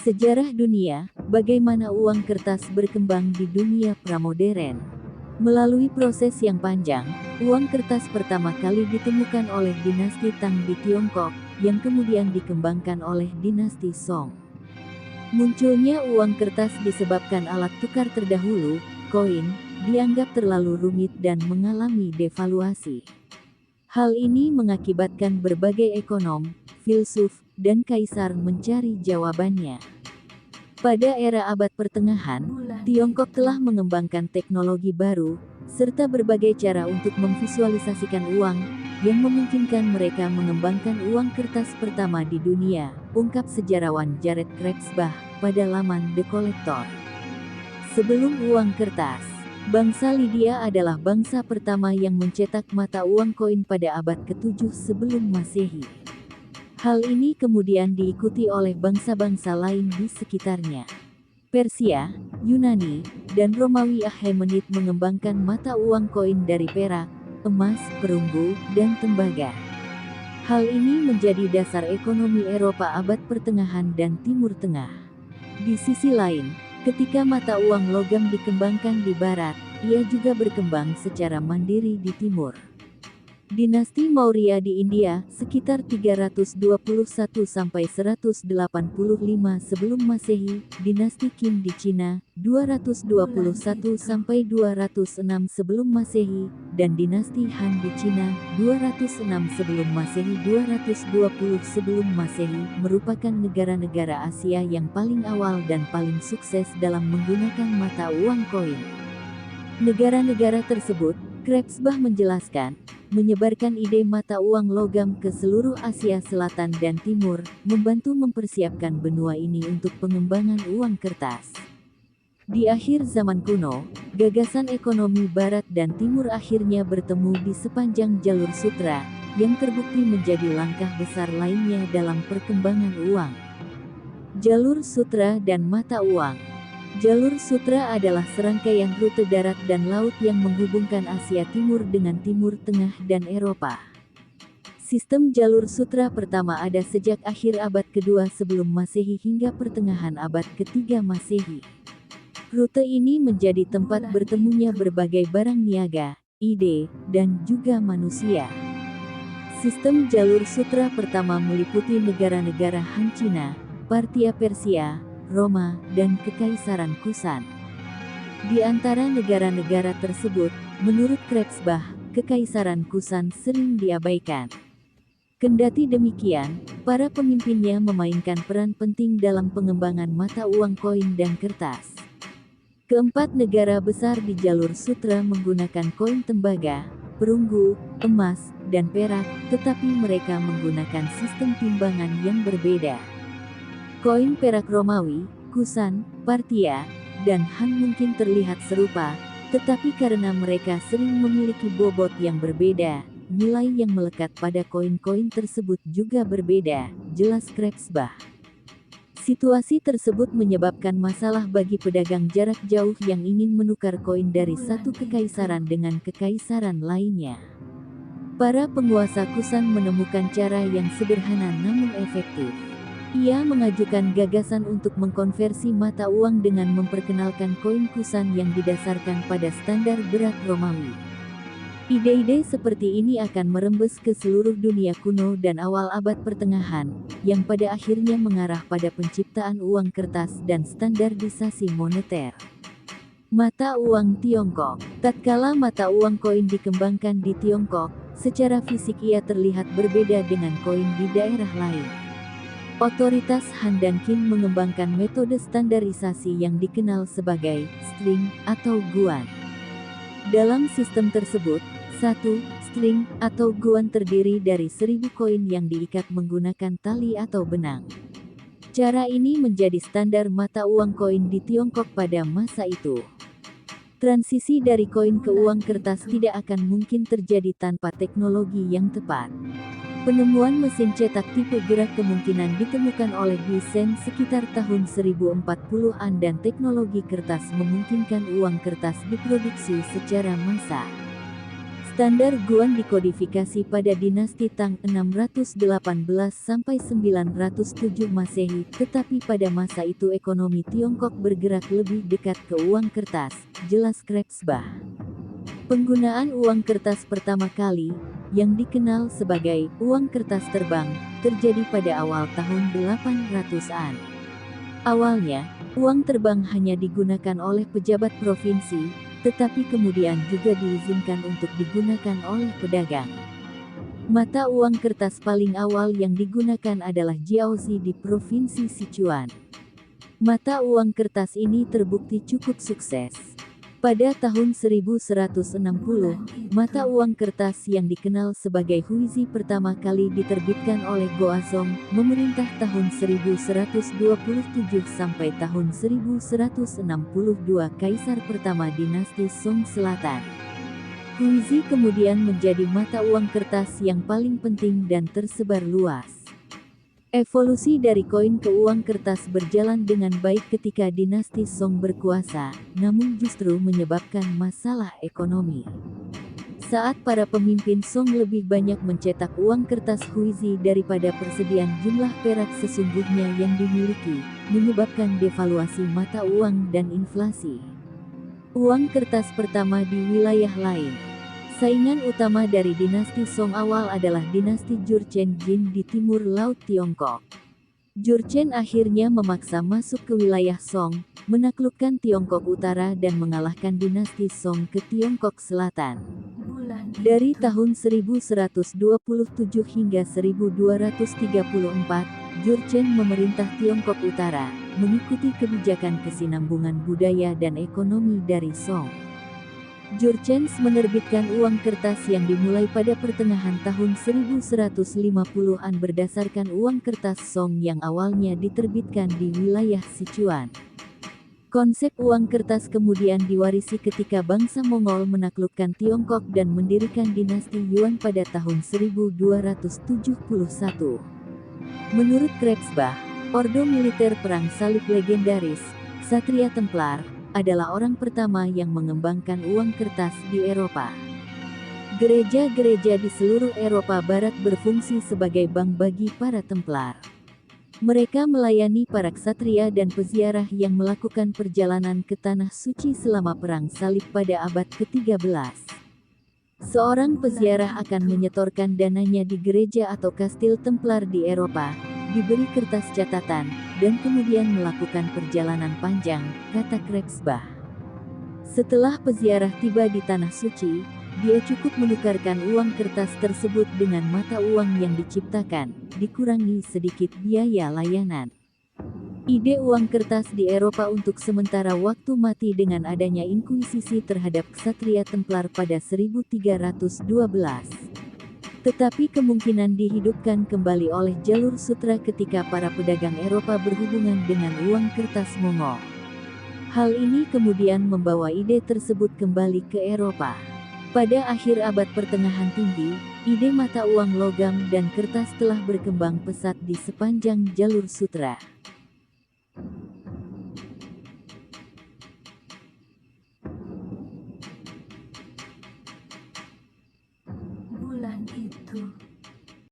Sejarah dunia, bagaimana uang kertas berkembang di dunia pramodern. Melalui proses yang panjang, uang kertas pertama kali ditemukan oleh dinasti Tang di Tiongkok, yang kemudian dikembangkan oleh dinasti Song. Munculnya uang kertas disebabkan alat tukar terdahulu, koin, dianggap terlalu rumit dan mengalami devaluasi. Hal ini mengakibatkan berbagai ekonom, filsuf, dan kaisar mencari jawabannya. Pada era abad pertengahan, Tiongkok telah mengembangkan teknologi baru, serta berbagai cara untuk memvisualisasikan uang, yang memungkinkan mereka mengembangkan uang kertas pertama di dunia, ungkap sejarawan Jared Krebsbach pada laman The Collector. Sebelum uang kertas, bangsa Lydia adalah bangsa pertama yang mencetak mata uang koin pada abad ke-7 sebelum Masehi. Hal ini kemudian diikuti oleh bangsa-bangsa lain di sekitarnya. Persia, Yunani, dan Romawi Achaemenid mengembangkan mata uang koin dari perak, emas, perunggu, dan tembaga. Hal ini menjadi dasar ekonomi Eropa abad pertengahan dan Timur Tengah. Di sisi lain, ketika mata uang logam dikembangkan di barat, ia juga berkembang secara mandiri di timur. Dinasti Maurya di India sekitar 321–185 sebelum Masehi, dinasti Qin di Cina 221–206 sebelum Masehi, dan dinasti Han di Cina 206 sebelum Masehi 220 sebelum Masehi merupakan negara-negara Asia yang paling awal dan paling sukses dalam menggunakan mata uang koin. Negara-negara tersebut, Krebsbach menjelaskan, menyebarkan ide mata uang logam ke seluruh Asia Selatan dan Timur, membantu mempersiapkan benua ini untuk pengembangan uang kertas. Di akhir zaman kuno, gagasan ekonomi Barat dan Timur akhirnya bertemu di sepanjang jalur sutra, yang terbukti menjadi langkah besar lainnya dalam perkembangan uang. Jalur sutra dan mata uang. Jalur sutra adalah serangkaian rute darat dan laut yang menghubungkan Asia Timur dengan Timur Tengah dan Eropa. Sistem jalur sutra pertama ada sejak akhir abad kedua sebelum Masehi hingga pertengahan abad ketiga Masehi. Rute ini menjadi tempat bertemunya berbagai barang niaga, ide, dan juga manusia. Sistem jalur sutra pertama meliputi negara-negara Han Cina, Parthia Persia, Roma, dan Kekaisaran Kusan. Di antara negara-negara tersebut, menurut Krebsbach, Kekaisaran Kusan sering diabaikan. Kendati demikian, para pemimpinnya memainkan peran penting dalam pengembangan mata uang koin dan kertas. Keempat negara besar di jalur sutra menggunakan koin tembaga, perunggu, emas, dan perak, tetapi mereka menggunakan sistem timbangan yang berbeda. Koin perak Romawi, Kusan, Parthia, dan Han mungkin terlihat serupa, tetapi karena mereka sering memiliki bobot yang berbeda, nilai yang melekat pada koin-koin tersebut juga berbeda, jelas Krebsbach. Situasi tersebut menyebabkan masalah bagi pedagang jarak jauh yang ingin menukar koin dari satu kekaisaran dengan kekaisaran lainnya. Para penguasa Kusan menemukan cara yang sederhana namun efektif. Ia mengajukan gagasan untuk mengkonversi mata uang dengan memperkenalkan koin Kusan yang didasarkan pada standar berat Romawi. Ide-ide seperti ini akan merembes ke seluruh dunia kuno dan awal abad pertengahan, yang pada akhirnya mengarah pada penciptaan uang kertas dan standarisasi moneter. Mata uang Tiongkok. Tatkala mata uang koin dikembangkan di Tiongkok, secara fisik ia terlihat berbeda dengan koin di daerah lain. Otoritas Han dan Qin mengembangkan metode standarisasi yang dikenal sebagai string atau guan. Dalam sistem tersebut, satu string atau guan terdiri dari 1000 koin yang diikat menggunakan tali atau benang. Cara ini menjadi standar mata uang koin di Tiongkok pada masa itu. Transisi dari koin ke uang kertas tidak akan mungkin terjadi tanpa teknologi yang tepat. Penemuan mesin cetak tipe gerak kemungkinan ditemukan oleh Guisen sekitar tahun 1040-an dan teknologi kertas memungkinkan uang kertas diproduksi secara massal. Standar Guan dikodifikasi pada dinasti Tang 618–907 Masehi, tetapi pada masa itu ekonomi Tiongkok bergerak lebih dekat ke uang kertas, jelas Krebsbach. Penggunaan uang kertas pertama kali, yang dikenal sebagai uang kertas terbang, terjadi pada awal tahun 800-an. Awalnya, uang terbang hanya digunakan oleh pejabat provinsi, tetapi kemudian juga diizinkan untuk digunakan oleh pedagang. Mata uang kertas paling awal yang digunakan adalah jiaozi di Provinsi Sichuan. Mata uang kertas ini terbukti cukup sukses. Pada tahun 1160, mata uang kertas yang dikenal sebagai huizi pertama kali diterbitkan oleh Goazong, memerintah tahun 1127 sampai tahun 1162 Kaisar pertama dinasti Song Selatan. Huizi kemudian menjadi mata uang kertas yang paling penting dan tersebar luas. Evolusi dari koin ke uang kertas berjalan dengan baik ketika dinasti Song berkuasa, namun justru menyebabkan masalah ekonomi. Saat para pemimpin Song lebih banyak mencetak uang kertas huizi daripada persediaan jumlah perak sesungguhnya yang dimiliki, menyebabkan devaluasi mata uang dan inflasi. Uang kertas pertama di wilayah lain. Saingan utama dari dinasti Song awal adalah dinasti Jurchen Jin di timur laut Tiongkok. Jurchen akhirnya memaksa masuk ke wilayah Song, menaklukkan Tiongkok Utara dan mengalahkan dinasti Song ke Tiongkok Selatan. Dari tahun 1127 hingga 1234, Jurchen memerintah Tiongkok Utara, mengikuti kebijakan kesinambungan budaya dan ekonomi dari Song. Jurchen menerbitkan uang kertas yang dimulai pada pertengahan tahun 1150-an berdasarkan uang kertas Song yang awalnya diterbitkan di wilayah Sichuan. Konsep uang kertas kemudian diwarisi ketika bangsa Mongol menaklukkan Tiongkok dan mendirikan dinasti Yuan pada tahun 1271. Menurut Krebsbach, ordo militer perang salib legendaris, Ksatria Templar, adalah orang pertama yang mengembangkan uang kertas di Eropa. Gereja-gereja di seluruh Eropa Barat berfungsi sebagai bank bagi para Templar. Mereka melayani para ksatria dan peziarah yang melakukan perjalanan ke Tanah Suci selama Perang Salib pada abad ke-13. Seorang peziarah akan menyetorkan dananya di gereja atau kastil Templar di Eropa, diberi kertas catatan, dan kemudian melakukan perjalanan panjang, kata Krebsbach. Setelah peziarah tiba di Tanah Suci, dia cukup menukarkan uang kertas tersebut dengan mata uang yang diciptakan, dikurangi sedikit biaya layanan. Ide uang kertas di Eropa untuk sementara waktu mati dengan adanya inkuisisi terhadap ksatria Templar pada 1312. Tetapi kemungkinan dihidupkan kembali oleh jalur sutra ketika para pedagang Eropa berhubungan dengan uang kertas Mongol. Hal ini kemudian membawa ide tersebut kembali ke Eropa. Pada akhir abad pertengahan tinggi, ide mata uang logam dan kertas telah berkembang pesat di sepanjang jalur sutra. Bulan itu